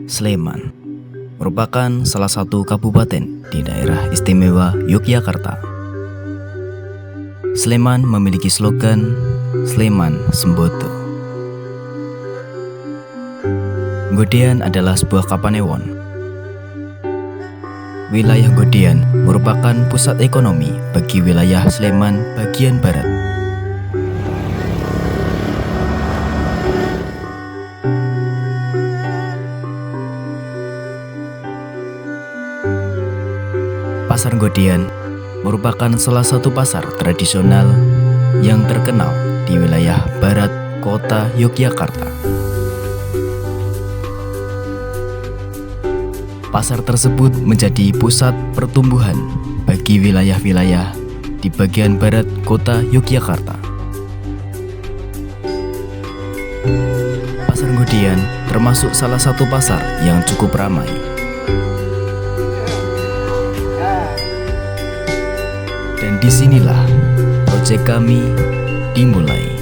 Sleman merupakan salah satu kabupaten di daerah istimewa Yogyakarta. Sleman memiliki slogan Sleman Sembodo. Godean adalah sebuah kapanewon. Wilayah Godean merupakan pusat ekonomi bagi wilayah Sleman bagian barat. Pasar Godean merupakan salah satu pasar tradisional yang terkenal di wilayah barat kota Yogyakarta. Pasar tersebut menjadi pusat pertumbuhan bagi wilayah-wilayah di bagian barat kota Yogyakarta. Pasar Godean termasuk salah satu pasar yang cukup ramai. Dan disinilah proyek kami dimulai.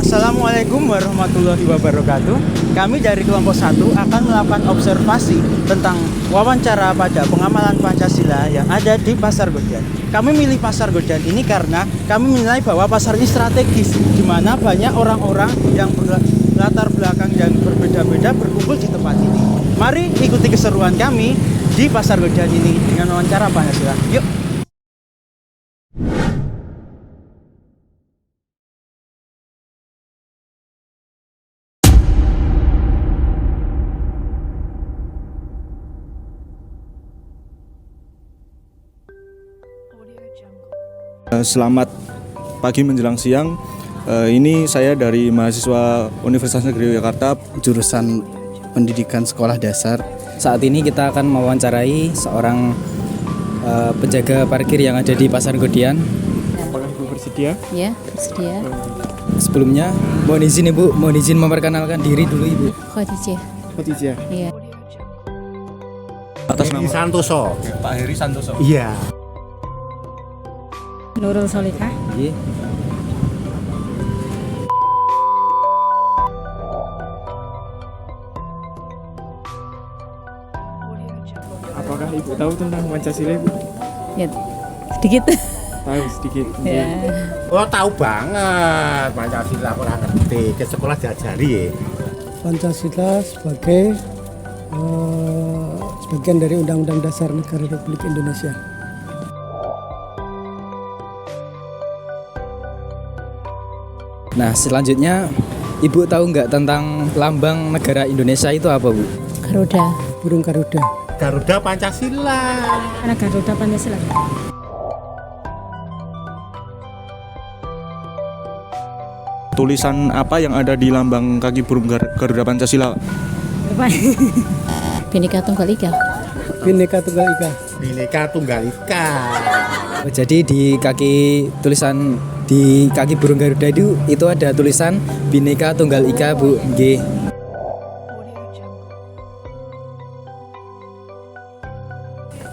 Assalamualaikum warahmatullahi wabarakatuh. Kami dari kelompok 1 akan melakukan observasi tentang wawancara pada pengamalan Pancasila yang ada di Pasar Godean. Kami milih Pasar Godean ini karena kami menilai bahwa pasar ini strategis, di mana banyak orang-orang yang berlatar belakang yang berbeda-beda berkumpul di tempat ini. Mari ikuti keseruan kami di Pasar Godean ini dengan wawancara Pancasila. Yuk! Selamat pagi menjelang siang. Ini saya dari mahasiswa Universitas Negeri Yogyakarta, jurusan Pendidikan Sekolah Dasar. Saat ini kita akan mewawancarai seorang penjaga parkir yang ada di Pasar Godean. Apakah Ibu bersedia? Ya, bersedia. Sebelumnya, mohon izin Ibu, mohon izin memperkenalkan diri dulu Ibu. Khadijah. Iya. Atas nama Santoso. Pak Heri Santoso. Iya. Nurul Solihah. Iya. Apakah Ibu tahu tentang Pancasila, Ibu? Ya, sedikit. Tahu sedikit. Ya. Oh, tahu banget Pancasila, kurang ngerti. Ke sekolah diajari ya. Pancasila sebagai sebagian dari Undang-Undang Dasar Negara Republik Indonesia. Nah, selanjutnya Ibu tahu nggak tentang lambang negara Indonesia itu apa, Bu? Garuda. Burung Garuda. Garuda Pancasila. Karena Garuda Pancasila. Tulisan apa yang ada di lambang kaki burung Garuda Pancasila? Apa? Bhinneka Tunggal Ika. Bhinneka Tunggal Ika. Bhinneka Tunggal Ika. Jadi di kaki burung Garuda itu ada tulisan Bhinneka Tunggal Ika, Bu. Nggih.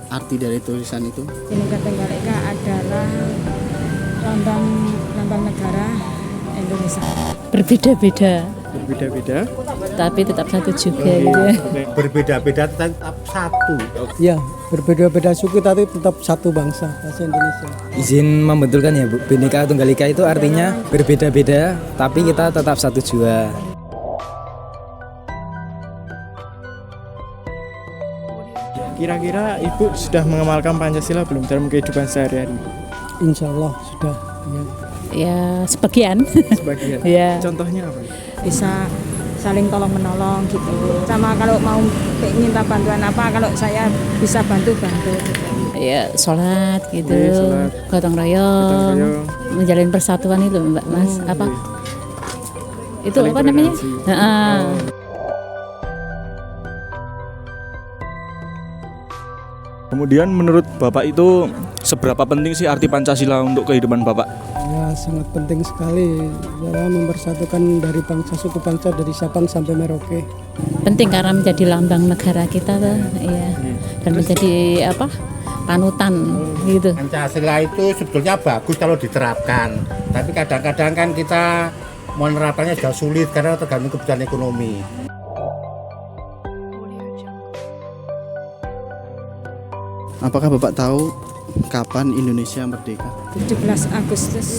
Arti dari tulisan itu? Bhinneka Tunggal Ika adalah lambang negara Indonesia. Berbeda-beda Berbeda-beda. tapi tetap satu juga gitu. Berbeda-beda tetap satu. Ya, berbeda-beda suku tapi tetap satu bangsa, bahasa Indonesia. Izin membetulkan ya, Bu. Bhinneka Tunggal Ika itu artinya berbeda-beda tapi kita tetap satu jua. Kira-kira Ibu sudah mengamalkan Pancasila belum dalam kehidupan sehari-hari? Insya Allah sudah. Ya. Ya sebagian. Sebagian. Ya. Contohnya apa? Bisa saling tolong menolong gitu. Sama kalau mau minta bantuan apa, kalau saya bisa bantu. Ya sholat gitu, Iya, sholat. gotong royong, royong. menjalin persatuan itu Mbak Mas. Apa? Itu Saling apa namanya? toleransi. Heeh. Kemudian menurut Bapak itu seberapa penting sih arti Pancasila untuk kehidupan Bapak? Ya, sangat penting sekali dalam mempersatukan dari bangsa suku bangsa dari Sabang sampai Merauke. Penting karena menjadi lambang negara kita tuh, iya. Dan menjadi apa? Panutan gitu. Pancasila itu sebetulnya bagus kalau diterapkan, tapi kadang-kadang kan kita menerapkannya juga sulit karena tergantung kebutuhan ekonomi. Apakah Bapak tahu kapan Indonesia merdeka? 17 Agustus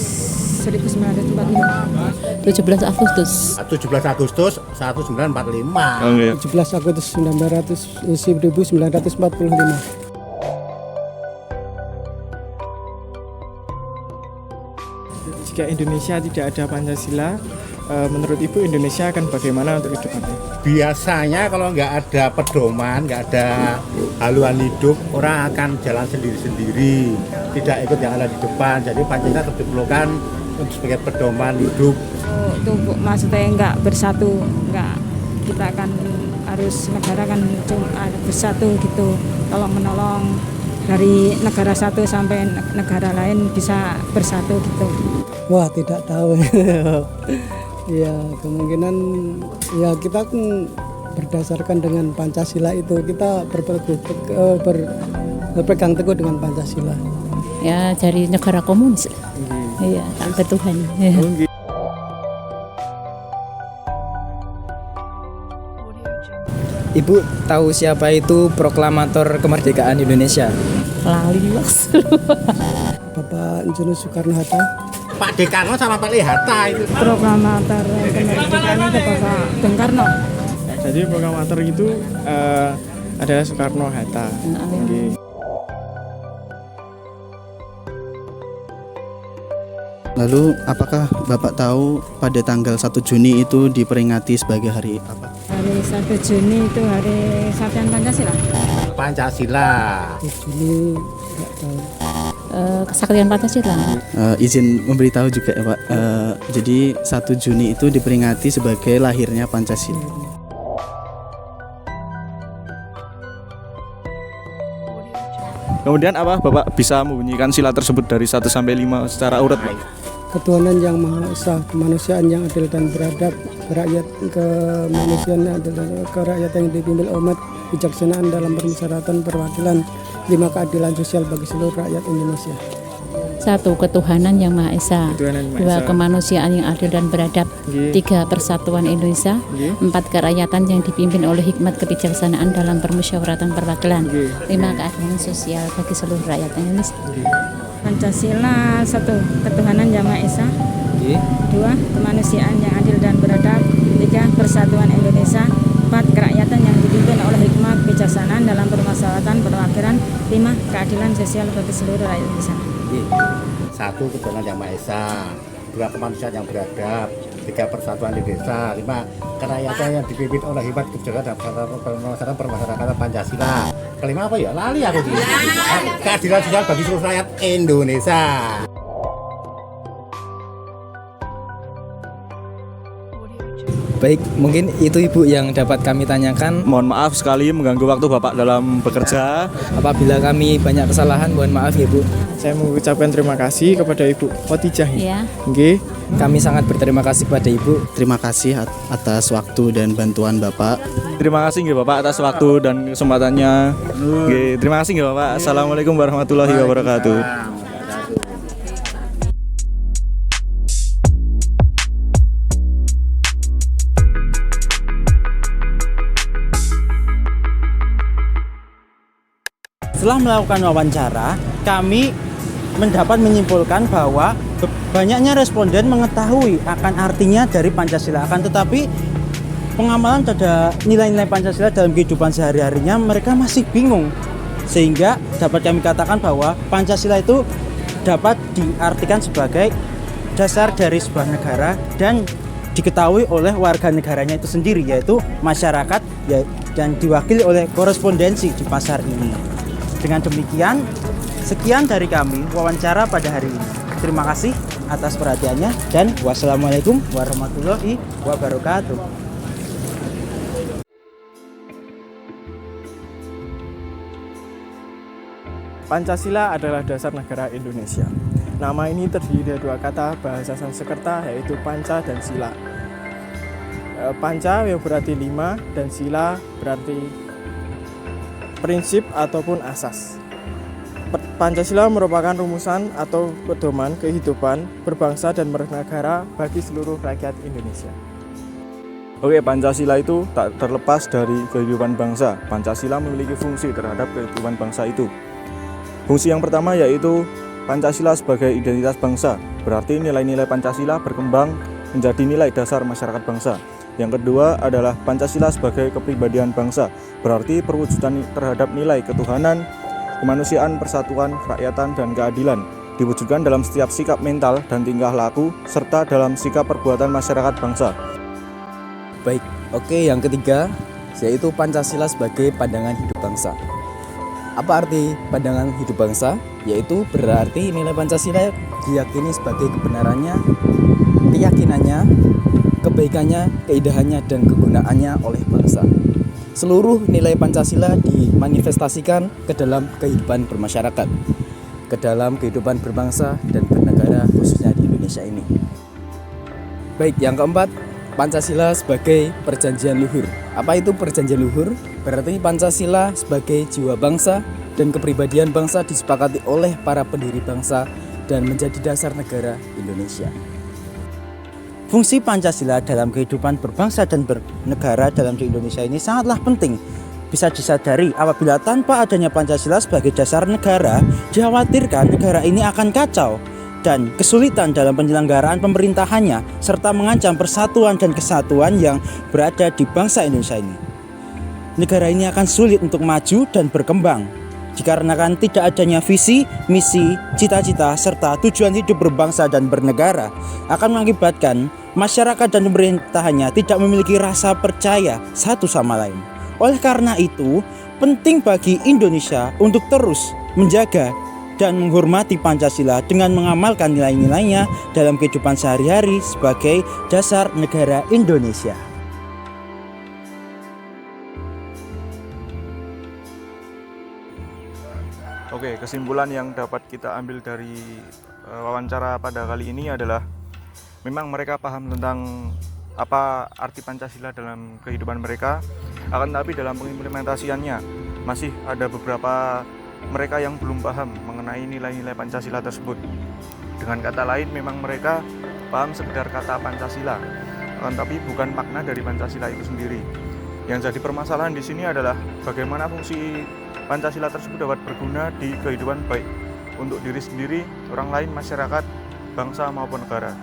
1945. 17 Agustus. 17 Agustus 1945. Oke. 17 Agustus 1945. Jika Indonesia tidak ada Pancasila, menurut Ibu Indonesia akan bagaimana untuk kedepannya? Biasanya kalau nggak ada pedoman, nggak ada haluan hidup, orang akan jalan sendiri-sendiri, tidak ikut yang ada di depan. Jadi Pancasila tetap diperlukan untuk sebagai pedoman hidup. Itu maksudnya nggak bersatu, nggak, kita akan harus negara kan cuma bersatu gitu, tolong menolong dari negara satu sampai negara lain bisa bersatu gitu. Wah, tidak tahu. Ya, kemungkinan ya kita kan berdasarkan dengan Pancasila itu kita berpegang teguh dengan Pancasila. Ya dari negara komunis. Iya, tak bertuhan. Ya. Ibu tahu siapa itu proklamator kemerdekaan Indonesia? Lali Mas. Bapak Insinyur Soekarno-Hatta. Pak Dekarno sama Pak Hatta itu. Proklamator kemerdekaan itu Bapak Bung Karno. Jadi proklamator itu adalah Soekarno-Hatta. Oke. Lalu apakah Bapak tahu pada tanggal 1 Juni itu diperingati sebagai hari apa? Hari 1 Juni itu hari Satyan Pancasila. Pancasila. Juni nggak tahu. Kesaktian Pancasila. Izin memberitahu juga ya Pak. Jadi 1 Juni itu diperingati sebagai lahirnya Pancasila. Kemudian apa Bapak bisa membunyikan sila tersebut dari 1 sampai 5 secara urut, Pak? Ketuhanan yang Maha Esa, kemanusiaan yang adil dan beradab, kerakyat kemanusiaan adalah kerakyatan yang dipimpin umat, bijaksanaan dalam permusyawaratan perwakilan, 5 keadilan sosial bagi seluruh rakyat Indonesia. 1. Ketuhanan yang Maha Esa. Ketuhanan Maha 2. Esa. Kemanusiaan yang adil dan beradab. Nggih. 3. Persatuan Indonesia. Nggih. 4. Kerakyatan yang dipimpin oleh hikmat kebijaksanaan dalam permusyawaratan perwakilan. Nggih. 5. Keadilan sosial bagi seluruh rakyat Indonesia. Pancasila 1. Ketuhanan yang Maha Esa. Nggih. 2. Kemanusiaan yang adil dan beradab. 3. Persatuan Indonesia. 4. Kerakyatan yang dipimpin oleh hikmat kebijaksanaan dalam permusyawaratan perwakilan. 5. Keadilan sosial bagi seluruh rakyat Indonesia. 1. Ketuhanan yang Maha Esa. 2. Kemanusiaan yang beradab. 3. Persatuan Indonesia. 5. Kerakyatan yang dipimpin oleh hikmat kebijaksanaan dalam permasyarakatan Pancasila. Kelima apa ya? Lali aku sih. Keadilan sosial bagi seluruh rakyat Indonesia. Baik, mungkin itu Ibu yang dapat kami tanyakan. Mohon maaf sekali mengganggu waktu Bapak dalam bekerja. Apabila kami banyak kesalahan, mohon maaf ya Bu. Saya mengucapkan terima kasih kepada Ibu Khotijah. Ya. Nggih. Kami sangat berterima kasih kepada Ibu. Terima kasih atas waktu dan bantuan Bapak. Terima kasih nggih Bapak atas waktu dan kesempatannya. Nggih, terima kasih nggih Bapak. Assalamualaikum warahmatullahi wabarakatuh. Setelah melakukan wawancara, kami mendapat menyimpulkan bahwa banyaknya responden mengetahui akan artinya dari Pancasila, akan tetapi pengamalan pada nilai-nilai Pancasila dalam kehidupan sehari-harinya mereka masih bingung. Sehingga dapat kami katakan bahwa Pancasila itu dapat diartikan sebagai dasar dari sebuah negara dan diketahui oleh warga negaranya itu sendiri, yaitu masyarakat dan diwakili oleh korespondensi di pasar ini. Dengan demikian, sekian dari kami wawancara pada hari ini. Terima kasih atas perhatiannya dan wassalamualaikum warahmatullahi wabarakatuh. Pancasila adalah dasar negara Indonesia. Nama ini terdiri dari dua kata bahasa Sanskerta, yaitu panca dan sila. Panca yang berarti 5 dan sila berarti prinsip ataupun asas. Pancasila merupakan rumusan atau pedoman kehidupan berbangsa dan bernegara bagi seluruh rakyat Indonesia. Oke, Pancasila itu tak terlepas dari kehidupan bangsa. Pancasila memiliki fungsi terhadap kehidupan bangsa itu. Fungsi yang pertama yaitu Pancasila sebagai identitas bangsa. Berarti nilai-nilai Pancasila berkembang menjadi nilai dasar masyarakat bangsa. Yang kedua adalah Pancasila sebagai kepribadian bangsa. Berarti perwujudan terhadap nilai ketuhanan, kemanusiaan, persatuan, kerakyatan, dan keadilan diwujudkan dalam setiap sikap mental dan tingkah laku serta dalam sikap perbuatan masyarakat bangsa. Baik, oke, yang ketiga yaitu Pancasila sebagai pandangan hidup bangsa. Apa arti pandangan hidup bangsa? Yaitu berarti nilai Pancasila diyakini sebagai kebenarannya, keyakinannya, kebaikannya, keindahannya, dan kegunaannya oleh bangsa. Seluruh nilai Pancasila dimanifestasikan ke dalam kehidupan bermasyarakat, ke dalam kehidupan berbangsa dan bernegara, khususnya di Indonesia ini. Baik, yang keempat, Pancasila sebagai perjanjian luhur. Apa itu perjanjian luhur? Berarti Pancasila sebagai jiwa bangsa dan kepribadian bangsa disepakati oleh para pendiri bangsa dan menjadi dasar negara Indonesia. Fungsi Pancasila dalam kehidupan berbangsa dan bernegara dalam di Indonesia ini sangatlah penting. Bisa disadari apabila tanpa adanya Pancasila sebagai dasar negara, dikhawatirkan negara ini akan kacau dan kesulitan dalam penyelenggaraan pemerintahannya serta mengancam persatuan dan kesatuan yang berada di bangsa Indonesia ini. Negara ini akan sulit untuk maju dan berkembang dikarenakan tidak adanya visi, misi, cita-cita, serta tujuan hidup berbangsa dan bernegara akan mengakibatkan masyarakat dan pemerintahannya tidak memiliki rasa percaya satu sama lain. Oleh karena itu, penting bagi Indonesia untuk terus menjaga dan menghormati Pancasila dengan mengamalkan nilai-nilainya dalam kehidupan sehari-hari sebagai dasar negara Indonesia. Oke, kesimpulan yang dapat kita ambil dari wawancara pada kali ini adalah memang mereka paham tentang apa arti Pancasila dalam kehidupan mereka, akan tetapi dalam pengimplementasiannya masih ada beberapa mereka yang belum paham mengenai nilai-nilai Pancasila tersebut. Dengan kata lain, memang mereka paham sekedar kata Pancasila, akan tetapi bukan makna dari Pancasila itu sendiri. Yang jadi permasalahan di sini adalah bagaimana fungsi Pancasila tersebut dapat berguna di kehidupan baik untuk diri sendiri, orang lain, masyarakat, bangsa maupun negara.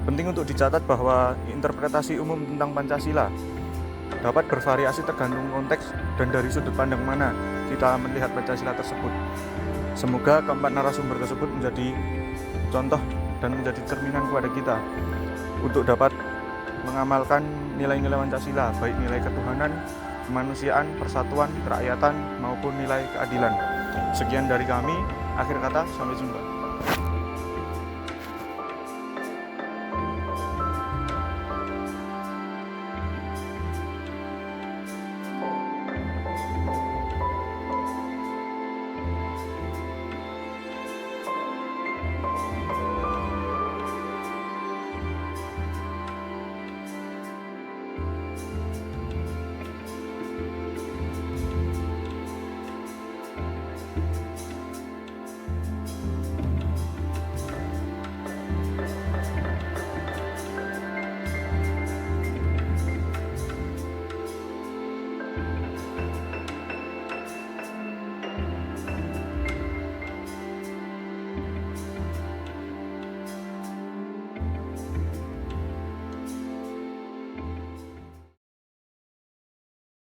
Penting untuk dicatat bahwa interpretasi umum tentang Pancasila dapat bervariasi tergantung konteks dan dari sudut pandang mana kita melihat Pancasila tersebut. Semoga keempat narasumber tersebut menjadi contoh dan menjadi cerminan kepada kita untuk dapat mengamalkan nilai-nilai Pancasila, baik nilai ketuhanan, kemanusiaan, persatuan, kerakyatan, maupun nilai keadilan. Sekian dari kami, akhir kata, sampai jumpa.